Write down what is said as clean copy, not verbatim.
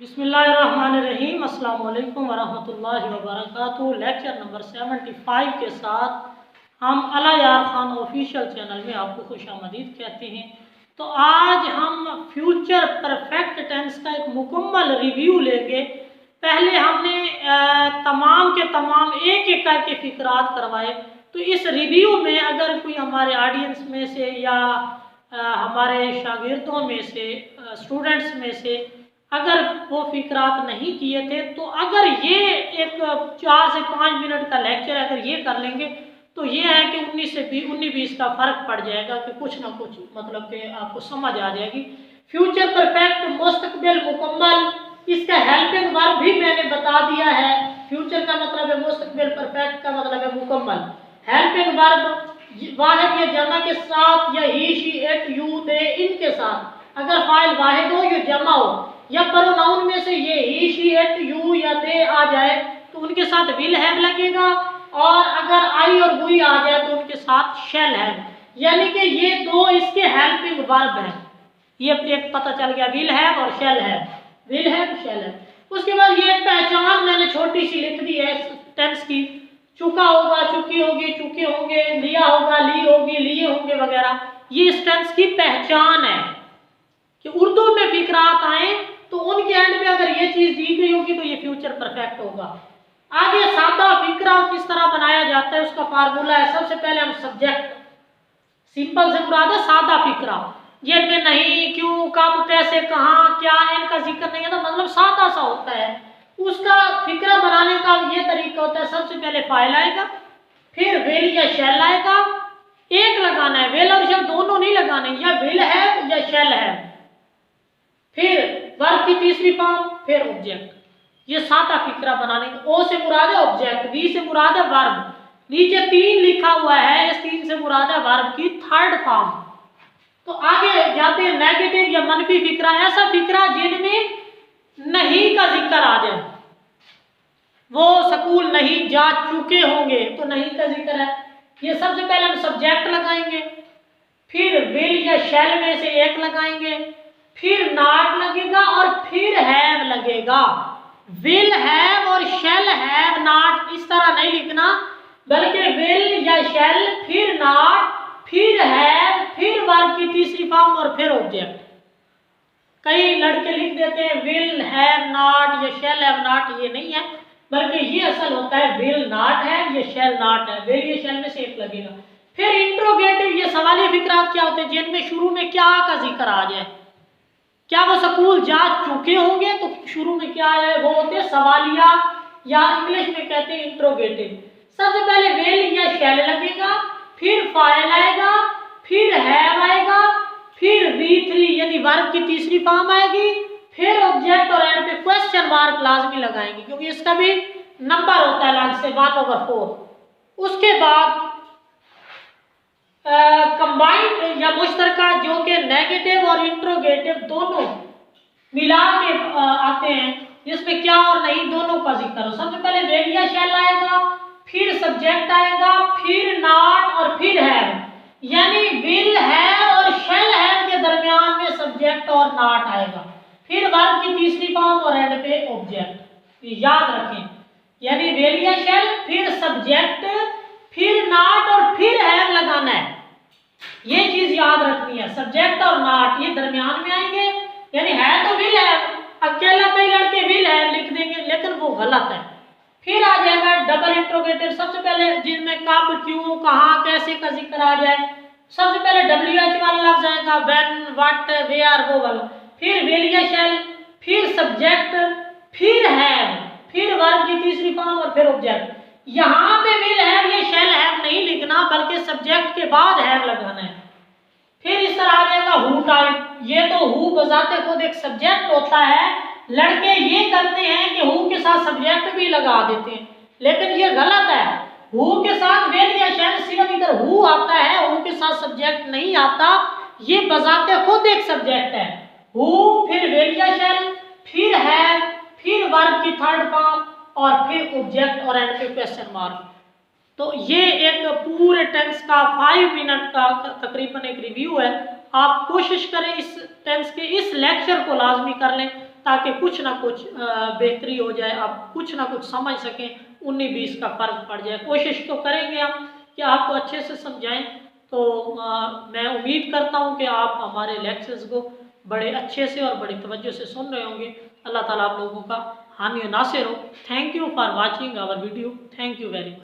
बिस्मिल्लाहिर्रहमानिर्रहीम अस्सलाम वालेकुम वरहमतुल्लाहि वबरकातुहू। लेक्चर नंबर 75 के साथ हम अला यार खान ऑफिशियल चैनल में आपको खुशामदीद कहते हैं। तो आज हम फ्यूचर परफेक्ट टेंस का एक मुकम्मल रिव्यू लेंगे। पहले हमने तमाम के तमाम एक एक करके फिक्रात करवाए। तो इस रिव्यू में अगर कोई हमारे ऑडियंस में से या हमारे शागिर्दों में से स्टूडेंट्स में से अगर वो फिक्रात नहीं किए थे, तो अगर ये एक 4 से 5 मिनट का लेक्चर अगर ये कर लेंगे तो ये है कि 19-20 का फ़र्क पड़ जाएगा कि कुछ ना कुछ मतलब कि आपको समझ आ जाएगी। फ्यूचर परफेक्ट मुस्तकबिल मुकम्मल, इसका हेल्पिंग वर्ब भी मैंने बता दिया है। फ्यूचर का मतलब है मुस्तकबिल, परफेक्ट का मतलब है मुकम्मल। हेल्पिंग वर्ब वाहिद या जमा के साथ या ही शी इट यू दे इनके साथ, अगर फाइल वाहिद हो या जमा हो या प्रोनाउन में से ये ही शी इट यू या दे आ जाए तो उनके साथ विल हैव लगेगा, और अगर आई और वी आ जाए तो उनके साथ शैल हैव। यानी कि ये दो इसके हेल्पिंग वर्ब हैं। ये एक पता चल गया, विल हैव और shall have, will have shall have. उसके बाद ये पहचान मैंने छोटी सी लिख दी है टेंस की। चुका होगा, चुकी होगी, चुके होंगे, लिया होगा, ली होगी, लिए होंगे वगैरह। ये इस टेंस की पहचान है कि उर्दू में फिक्रात आए तो उनके एंड पे अगर ये चीज दी गई होगी तो ये फ्यूचर परफेक्ट होगा। आगे सादा फिक्रा किस तरह बनाया जाता है उसका फार्मूला है। सबसे पहले हम सब्जेक्ट, सिंपल से मुराद है सादा फिक्रा, ये में नहीं, क्यों, कब, कैसे, कहाँ, क्या, इनका जिक्र नहीं है, तो मतलब सादा सा होता है। उसका फिक्रा बनाने का ये तरीका होता है, सबसे पहले फाइल आएगा, फिर विल या शैल आएगा, एक लगाना है, विल और शैल दोनों नहीं लगाने, या विल है या शैल है, फिर वर्ब की तीसरी फॉर्म, फिर ऑब्जेक्ट। ये सादा फिक्रा बनाने का। ओ से मुराद है ऑब्जेक्ट, वी से मुराद है वर्ब, नीचे 3 लिखा हुआ है, इस 3 से मुराद है वर्ब की थर्ड फॉर्म। तो आगे जाते हैं नेगेटिव या मनफी फिक्रा, ऐसा फिक्रा जिनमें नहीं का जिक्र आ जाए। वो स्कूल नहीं जा चुके होंगे तो नहीं का जिक्र है, ये सबसे पहले हम सब्जेक्ट लगाएंगे, फिर विल या शैल में से एक लगाएंगे, फिर नॉट लगेगा और फिर हैव लगेगा। विल हैव और शैल हैव नॉट इस तरह नहीं लिखना, बल्कि विल या शैल, फिर नॉट, फिर हैव, फिर वर्ब की तीसरी फॉर्म और फिर ऑब्जेक्ट। कई लड़के लिख देते हैं विल हैव नॉट या शैल हैव नॉट, ये नहीं है, बल्कि ये असल होता है विल नॉट है या शैल नॉट है, विल या शैल में से एक लगेगा। फिर इंट्रोगेटिव, ये सवालिया फिक्रात क्या होते हैं जिनमें शुरू में क्या का जिक्र आ जाए। क्या वो स्कूल जा चुके होंगे तो शुरू में क्या है, वो होते हैं सवालिया, या इंग्लिश में कहते हैं इंट्रोगेटिव। सबसे पहले विल या शैल लगेगा, फिर फाइल आएगा, फिर हैव आएगा, फिर V3 यानी वर्ब की तीसरी फॉर्म आएगी, फिर ऑब्जेक्ट और एंड पे क्वेश्चन मार्क लाजमी लगाएंगे क्योंकि इसका भी नंबर होता है अलग से 1/4। उसके बाद कंबाइंड या मुश्तरका, जो कि नेगेटिव और इंट्रोगेटिव दोनों मिला के आते हैं, जिसमें क्या और नहीं दोनों का जिक्र हो। सबसे पहले विल या शैल आएगा, फिर सब्जेक्ट आएगा, फिर नॉट और फिर हैव, यानी विल हैव और शैल हैव के दरमियान में सब्जेक्ट और नॉट आएगा, फिर वर्ब की तीसरी फॉर्म और एंड पे ऑब्जेक्ट। याद रखें, यानी विल या शैल, फिर सब्जेक्ट, फिर नॉट और फिर हैव लगाना है। ये चीज याद रखनी है, सब्जेक्ट और नॉट ये दरमियान में आएंगे, यानी है तो विल है, अकेला कई लड़के विल है लिख देंगे लेकिन वो गलत है। फिर आ जाएगा डबल इंट्रोगेटिव, सबसे पहले जिनमें कब, क्यों, कहाँ, कैसे का जिक्र आ जाए। सबसे पहले WH वाला लफ्ज आएगा, व्हेन, व्हाट, वेयर, वो वाला, फिर विल या शैल, फिर सब्जेक्ट, फिर हैव, फिर वर्ब की तीसरी फॉर्म और फिर ऑब्जेक्ट। यहाँ पे विल हैव या शैल हैव नहीं लिखना, बल्कि सब्जेक्ट के बाद हैव लगाना है। फिर इस तरह आ जाएगा हु टाइप, ये तो हु बजाते खुद एक सब्जेक्ट होता है, लड़के ये करते हैं कि हु के साथ सब्जेक्ट भी लगा देते हैं, लेकिन ये गलत है। हु के साथ विल या शैल सिर्फ इधर हु आता है, हु के साथ सब्जेक्ट नहीं आता, ये बजाते खुद एक सब्जेक्ट है। हु, फिर विल या शैल, फिर है, फिर वर्ब की थर्ड फॉर्म और फिर ऑब्जेक्ट और एंड पे क्वेश्चन मार्क। तो ये एक पूरे टेंस का 5 मिनट का तकरीबन एक रिव्यू है। आप कोशिश करें इस टेंस के इस लेक्चर को लाजमी कर लें। ताकि कुछ ना कुछ बेहतरी हो जाए, आप कुछ ना कुछ समझ सकें, 19-20 का फ़र्क पड़ जाए। कोशिश तो करेंगे हम कि आपको अच्छे से समझाएं। तो मैं उम्मीद करता हूं कि आप हमारे लेक्चर्स को बड़े अच्छे से और बड़ी तवज्जो से सुन रहे होंगे। अल्लाह ताला आप लोगों का हामी नासिर हो। Thank you for watching our video. Thank you very much.